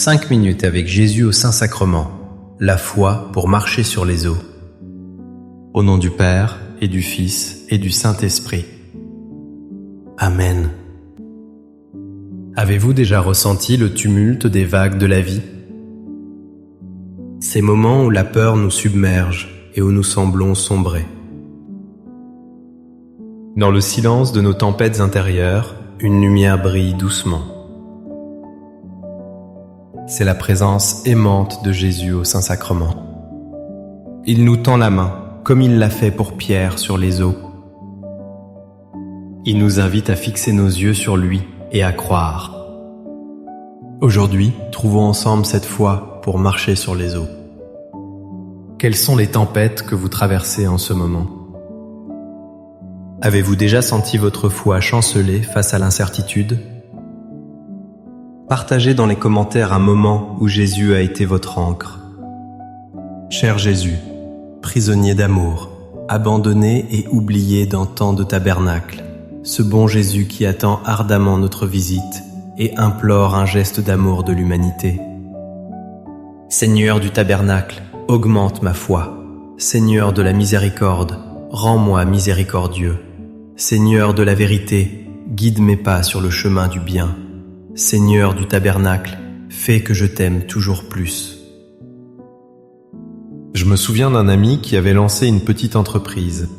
5 minutes avec Jésus au Saint-Sacrement. La foi pour marcher sur les eaux. Au nom du Père, et du Fils, et du Saint-Esprit. Amen. Avez-vous déjà ressenti le tumulte des vagues de la vie? Ces moments où la peur nous submerge et où nous semblons sombrer. Dans le silence de nos tempêtes intérieures, une lumière brille doucement. C'est la présence aimante de Jésus au Saint-Sacrement. Il nous tend la main, comme il l'a fait pour Pierre sur les eaux. Il nous invite à fixer nos yeux sur lui et à croire. Aujourd'hui, trouvons ensemble cette foi pour marcher sur les eaux. Quelles sont les tempêtes que vous traversez en ce moment? Avez-vous déjà senti votre foi chanceler face à l'incertitude? Partagez dans les commentaires un moment où Jésus a été votre ancre. Cher Jésus, prisonnier d'amour, abandonné et oublié dans tant de tabernacles, ce bon Jésus qui attend ardemment notre visite et implore un geste d'amour de l'humanité. Seigneur du tabernacle, augmente ma foi. Seigneur de la miséricorde, rends-moi miséricordieux. Seigneur de la vérité, guide mes pas sur le chemin du bien. Seigneur du tabernacle, fais que je t'aime toujours plus. Je me souviens d'un ami qui avait lancé une petite entreprise.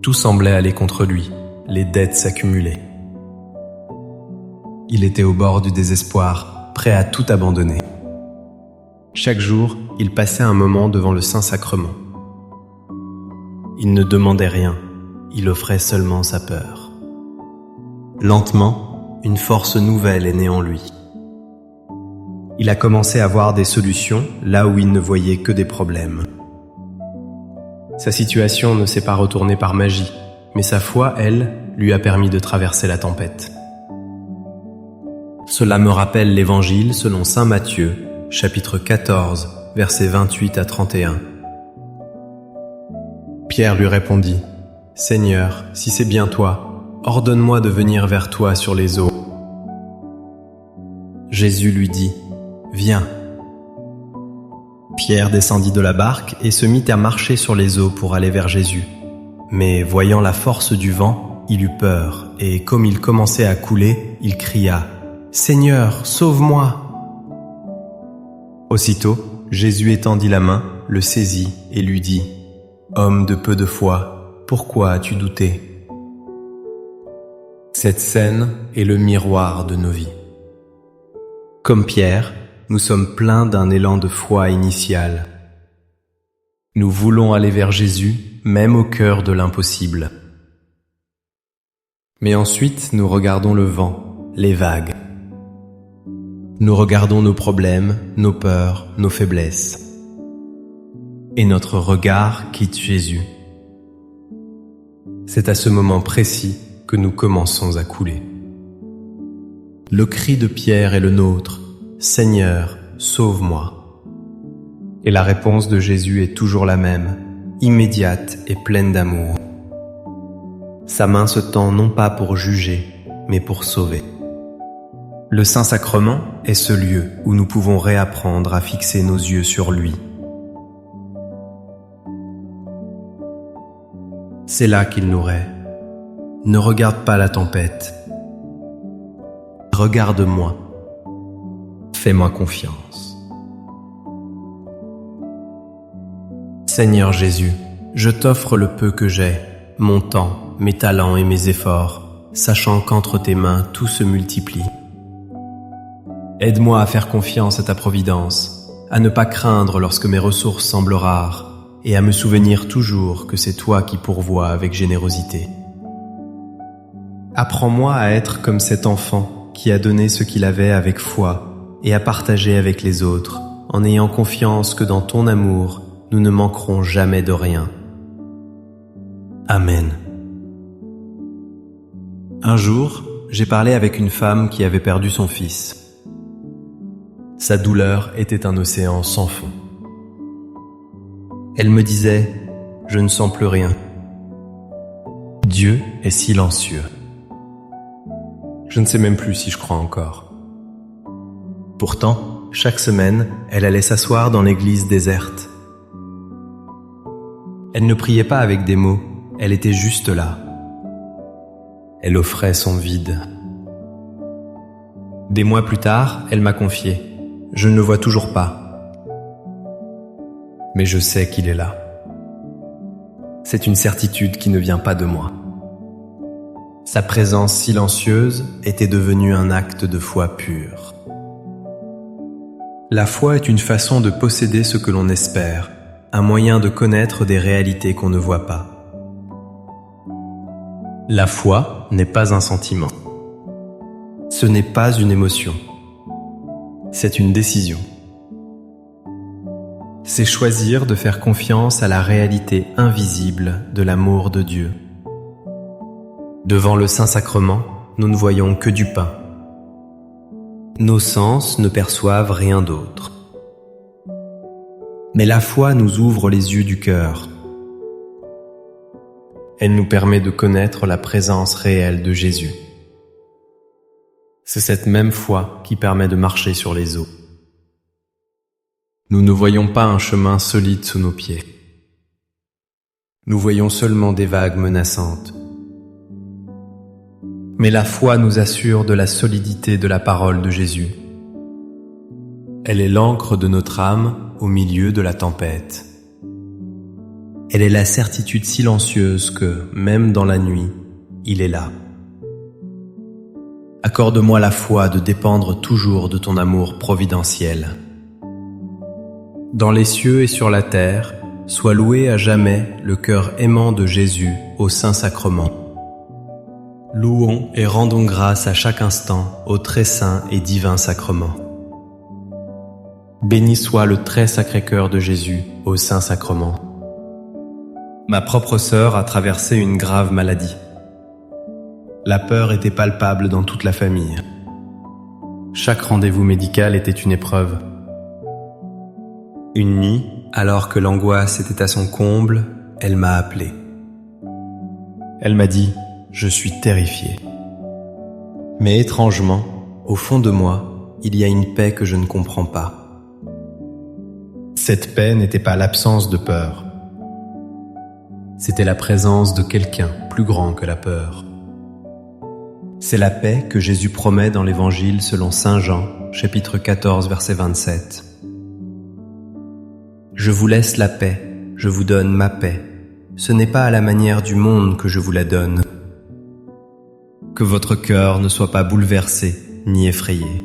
Tout semblait aller contre lui, les dettes s'accumulaient. Il était au bord du désespoir, prêt à tout abandonner. Chaque jour, il passait un moment devant le Saint-Sacrement. Il ne demandait rien, il offrait seulement sa peur. Lentement, une force nouvelle est née en lui. Il a commencé à voir des solutions là où il ne voyait que des problèmes. Sa situation ne s'est pas retournée par magie, mais sa foi, elle, lui a permis de traverser la tempête. Cela me rappelle l'Évangile selon saint Matthieu, chapitre 14, versets 28 à 31. Pierre lui répondit : « Seigneur, si c'est bien toi, ordonne-moi de venir vers toi sur les eaux. » Jésus lui dit : « Viens. » Pierre descendit de la barque et se mit à marcher sur les eaux pour aller vers Jésus. Mais voyant la force du vent, il eut peur, et comme il commençait à couler, il cria : « Seigneur, sauve-moi !» Aussitôt, Jésus étendit la main, le saisit et lui dit : « Homme de peu de foi, pourquoi as-tu douté ?» Cette scène est le miroir de nos vies. Comme Pierre, nous sommes pleins d'un élan de foi initial. Nous voulons aller vers Jésus, même au cœur de l'impossible. Mais ensuite, nous regardons le vent, les vagues. Nous regardons nos problèmes, nos peurs, nos faiblesses. Et notre regard quitte Jésus. C'est à ce moment précis que nous commençons à couler. Le cri de Pierre est le nôtre : « Seigneur, sauve-moi !» Et la réponse de Jésus est toujours la même, immédiate et pleine d'amour. Sa main se tend non pas pour juger, mais pour sauver. Le Saint-Sacrement est ce lieu où nous pouvons réapprendre à fixer nos yeux sur lui. C'est là qu'il nous rait. Ne regarde pas la tempête. Regarde-moi. Fais-moi confiance. Seigneur Jésus, je t'offre le peu que j'ai, mon temps, mes talents et mes efforts, sachant qu'entre tes mains tout se multiplie. Aide-moi à faire confiance à ta providence, à ne pas craindre lorsque mes ressources semblent rares, et à me souvenir toujours que c'est toi qui pourvois avec générosité. Apprends-moi à être comme cet enfant qui a donné ce qu'il avait avec foi et à partager avec les autres, en ayant confiance que dans ton amour, nous ne manquerons jamais de rien. Amen. Un jour, j'ai parlé avec une femme qui avait perdu son fils. Sa douleur était un océan sans fond. Elle me disait : « Je ne sens plus rien. Dieu est silencieux. Je ne sais même plus si je crois encore. » Pourtant, chaque semaine, elle allait s'asseoir dans l'église déserte. Elle ne priait pas avec des mots, elle était juste là. Elle offrait son vide. Des mois plus tard, elle m'a confié « Je ne le vois toujours pas. Mais je sais qu'il est là. » C'est une certitude qui ne vient pas de moi. Sa présence silencieuse était devenue un acte de foi pure. La foi est une façon de posséder ce que l'on espère, un moyen de connaître des réalités qu'on ne voit pas. La foi n'est pas un sentiment. Ce n'est pas une émotion. C'est une décision. C'est choisir de faire confiance à la réalité invisible de l'amour de Dieu. Devant le Saint-Sacrement, nous ne voyons que du pain. Nos sens ne perçoivent rien d'autre. Mais la foi nous ouvre les yeux du cœur. Elle nous permet de connaître la présence réelle de Jésus. C'est cette même foi qui permet de marcher sur les eaux. Nous ne voyons pas un chemin solide sous nos pieds. Nous voyons seulement des vagues menaçantes. Mais la foi nous assure de la solidité de la parole de Jésus. Elle est l'ancre de notre âme au milieu de la tempête. Elle est la certitude silencieuse que, même dans la nuit, il est là. Accorde-moi la foi de dépendre toujours de ton amour providentiel. Dans les cieux et sur la terre, soit loué à jamais le cœur aimant de Jésus au Saint-Sacrement. Louons et rendons grâce à chaque instant au très saint et divin sacrement. Béni soit le très sacré cœur de Jésus au Saint-Sacrement. Ma propre sœur a traversé une grave maladie. La peur était palpable dans toute la famille. Chaque rendez-vous médical était une épreuve. Une nuit, alors que l'angoisse était à son comble, elle m'a appelé. Elle m'a dit « Je suis terrifiée ». Mais étrangement, au fond de moi, il y a une paix que je ne comprends pas. Cette paix n'était pas l'absence de peur. C'était la présence de quelqu'un plus grand que la peur. C'est la paix que Jésus promet dans l'Évangile selon Saint Jean, chapitre 14, verset 27. « Je vous laisse la paix, je vous donne ma paix. Ce n'est pas à la manière du monde que je vous la donne. Que votre cœur ne soit pas bouleversé ni effrayé. »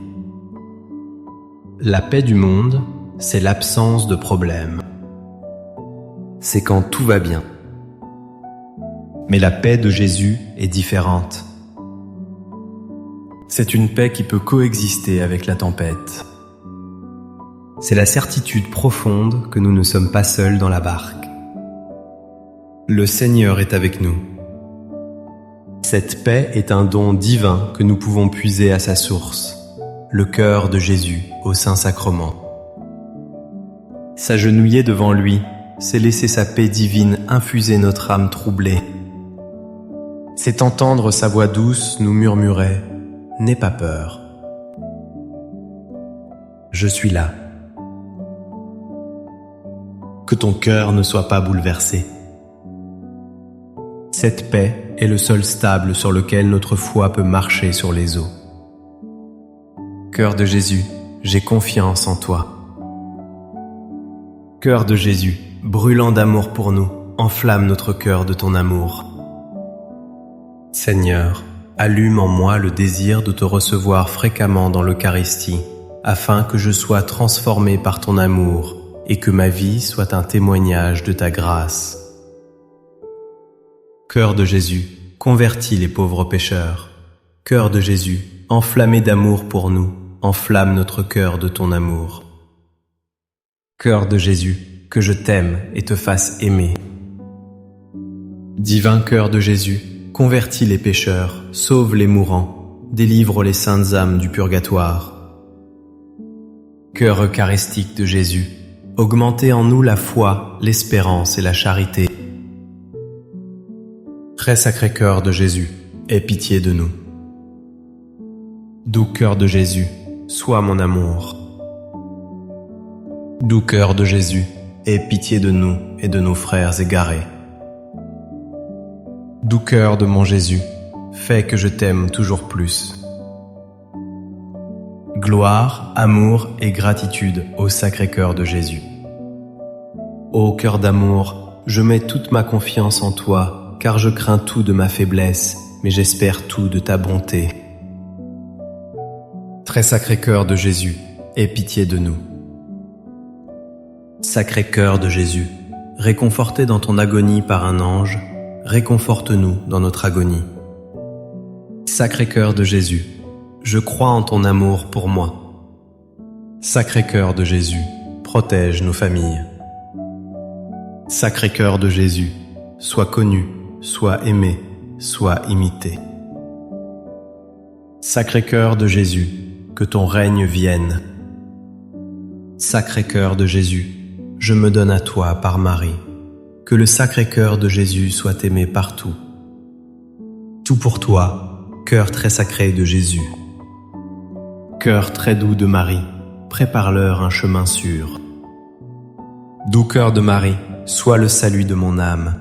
La paix du monde, c'est l'absence de problème. C'est quand tout va bien. Mais la paix de Jésus est différente. C'est une paix qui peut coexister avec la tempête. C'est la certitude profonde que nous ne sommes pas seuls dans la barque. Le Seigneur est avec nous. Cette paix est un don divin que nous pouvons puiser à sa source, le cœur de Jésus au Saint-Sacrement. S'agenouiller devant lui, c'est laisser sa paix divine infuser notre âme troublée. C'est entendre sa voix douce nous murmurer « N'aie pas peur. Je suis là. » Que ton cœur ne soit pas bouleversé. Cette paix est le sol stable sur lequel notre foi peut marcher sur les eaux. Cœur de Jésus, j'ai confiance en toi. Cœur de Jésus, brûlant d'amour pour nous, enflamme notre cœur de ton amour. Seigneur, allume en moi le désir de te recevoir fréquemment dans l'Eucharistie, afin que je sois transformé par ton amour et que ma vie soit un témoignage de ta grâce. Cœur de Jésus, convertis les pauvres pécheurs. Cœur de Jésus, enflammé d'amour pour nous, enflamme notre cœur de ton amour. Cœur de Jésus, que je t'aime et te fasse aimer. Divin cœur de Jésus, convertis les pécheurs, sauve les mourants, délivre les saintes âmes du purgatoire. Cœur eucharistique de Jésus, augmentez en nous la foi, l'espérance et la charité. Très sacré cœur de Jésus, aie pitié de nous. Doux cœur de Jésus, sois mon amour. Doux cœur de Jésus, aie pitié de nous et de nos frères égarés. Doux cœur de mon Jésus, fais que je t'aime toujours plus. Gloire, amour et gratitude au Sacré-Cœur de Jésus. Ô cœur d'amour, je mets toute ma confiance en toi, car je crains tout de ma faiblesse, mais j'espère tout de ta bonté. Très Sacré-Cœur de Jésus, aie pitié de nous. Sacré-Cœur de Jésus, réconforté dans ton agonie par un ange, réconforte-nous dans notre agonie. Sacré-Cœur de Jésus, je crois en ton amour pour moi. Sacré-Cœur de Jésus, protège nos familles. Sacré-Cœur de Jésus, sois connu, sois aimé, sois imité. Sacré-Cœur de Jésus, que ton règne vienne. Sacré-Cœur de Jésus, je me donne à toi par Marie. Que le Sacré-Cœur de Jésus soit aimé partout. Tout pour toi, cœur très sacré de Jésus. Cœur très doux de Marie, prépare-leur un chemin sûr. Doux cœur de Marie, sois le salut de mon âme.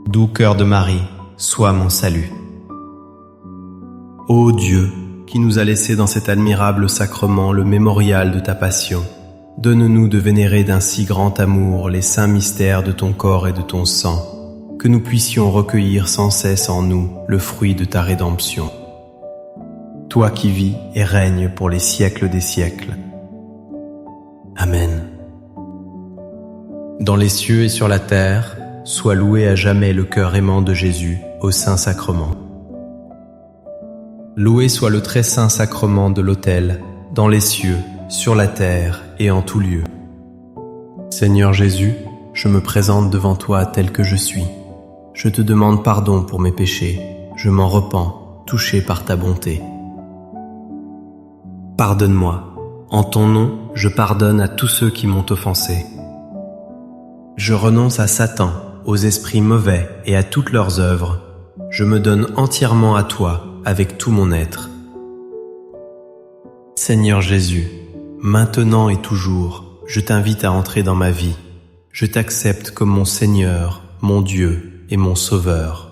Doux cœur de Marie, sois mon salut. Ô Dieu, qui nous a laissé dans cet admirable sacrement le mémorial de ta passion, donne-nous de vénérer d'un si grand amour les saints mystères de ton corps et de ton sang, que nous puissions recueillir sans cesse en nous le fruit de ta rédemption. Toi qui vis et règnes pour les siècles des siècles. Amen. Dans les cieux et sur la terre, soit loué à jamais le cœur aimant de Jésus au Saint-Sacrement. Loué soit le très saint sacrement de l'autel, dans les cieux, sur la terre et en tout lieu. Seigneur Jésus, je me présente devant toi tel que je suis. Je te demande pardon pour mes péchés, je m'en repens, touché par ta bonté. Pardonne-moi. En ton nom, je pardonne à tous ceux qui m'ont offensé. Je renonce à Satan, aux esprits mauvais et à toutes leurs œuvres. Je me donne entièrement à toi, avec tout mon être. Seigneur Jésus, maintenant et toujours, je t'invite à entrer dans ma vie. Je t'accepte comme mon Seigneur, mon Dieu et mon Sauveur.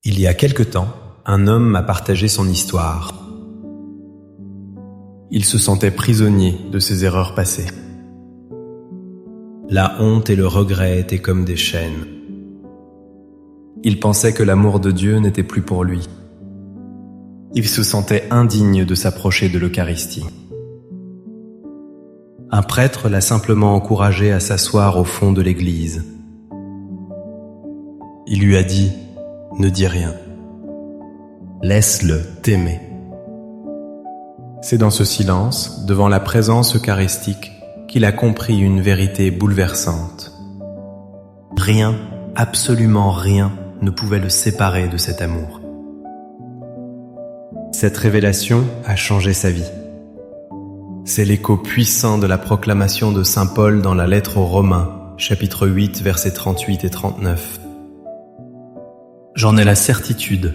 Il y a quelque temps, un homme m'a partagé son histoire. Il se sentait prisonnier de ses erreurs passées. La honte et le regret étaient comme des chaînes. Il pensait que l'amour de Dieu n'était plus pour lui. Il se sentait indigne de s'approcher de l'Eucharistie. Un prêtre l'a simplement encouragé à s'asseoir au fond de l'église. Il lui a dit « Ne dis rien. Laisse-le t'aimer. » C'est dans ce silence, devant la présence eucharistique, qu'il a compris une vérité bouleversante. Rien, absolument rien, ne pouvait le séparer de cet amour. Cette révélation a changé sa vie. C'est l'écho puissant de la proclamation de saint Paul dans la lettre aux Romains, chapitre 8, versets 38 et 39. J'en ai la certitude,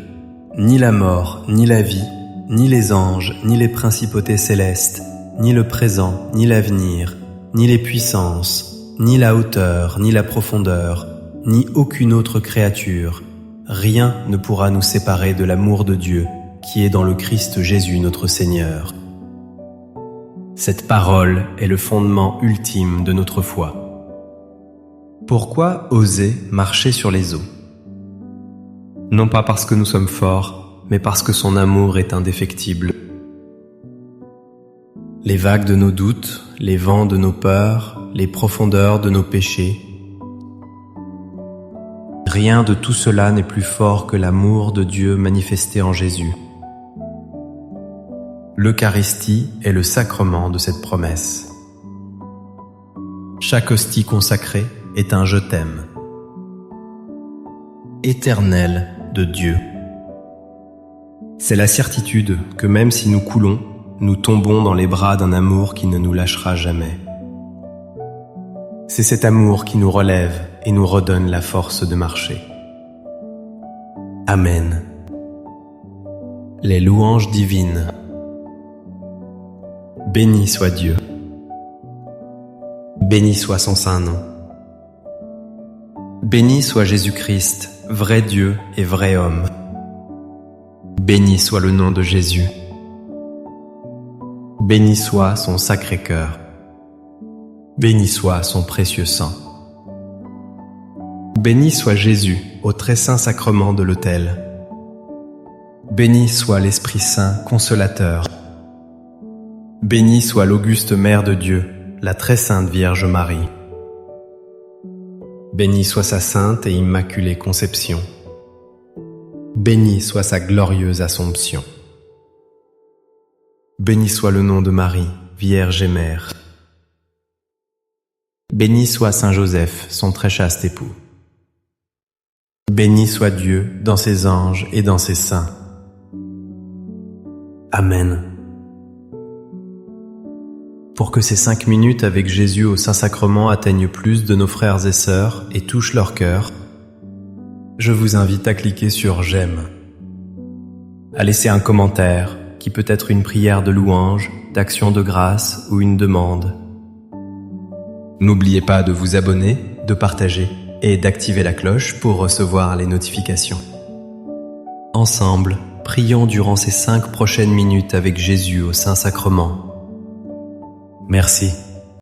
ni la mort, ni la vie, ni les anges, ni les principautés célestes, ni le présent, ni l'avenir, ni les puissances, ni la hauteur, ni la profondeur, ni aucune autre créature, rien ne pourra nous séparer de l'amour de Dieu qui est dans le Christ Jésus notre Seigneur. Cette parole est le fondement ultime de notre foi. Pourquoi oser marcher sur les eaux? Non pas parce que nous sommes forts, mais parce que son amour est indéfectible. Les vagues de nos doutes, les vents de nos peurs, les profondeurs de nos péchés, rien de tout cela n'est plus fort que l'amour de Dieu manifesté en Jésus. L'Eucharistie est le sacrement de cette promesse. Chaque hostie consacrée est un « je t'aime » éternel de Dieu. C'est la certitude que même si nous coulons, nous tombons dans les bras d'un amour qui ne nous lâchera jamais. C'est cet amour qui nous relève et nous redonne la force de marcher. Amen. Les louanges divines. Béni soit Dieu. Béni soit son saint nom. Béni soit Jésus-Christ, vrai Dieu et vrai homme. Béni soit le nom de Jésus. Béni soit son sacré cœur. Béni soit son précieux sang. Béni soit Jésus au très saint sacrement de l'autel. Béni soit l'Esprit Saint consolateur. Béni soit l'auguste Mère de Dieu, la très sainte Vierge Marie. Béni soit sa sainte et immaculée conception. Béni soit sa glorieuse Assomption. Béni soit le nom de Marie, Vierge et Mère. Béni soit Saint Joseph, son très chaste époux. Béni soit Dieu dans ses anges et dans ses saints. Amen. Pour que ces 5 minutes avec Jésus au Saint-Sacrement atteignent plus de nos frères et sœurs et touchent leur cœur, je vous invite à cliquer sur « J'aime », à laisser un commentaire qui peut être une prière de louange, d'action de grâce ou une demande. N'oubliez pas de vous abonner, de partager et d'activer la cloche pour recevoir les notifications. Ensemble, prions durant ces 5 prochaines minutes avec Jésus au Saint-Sacrement. Merci.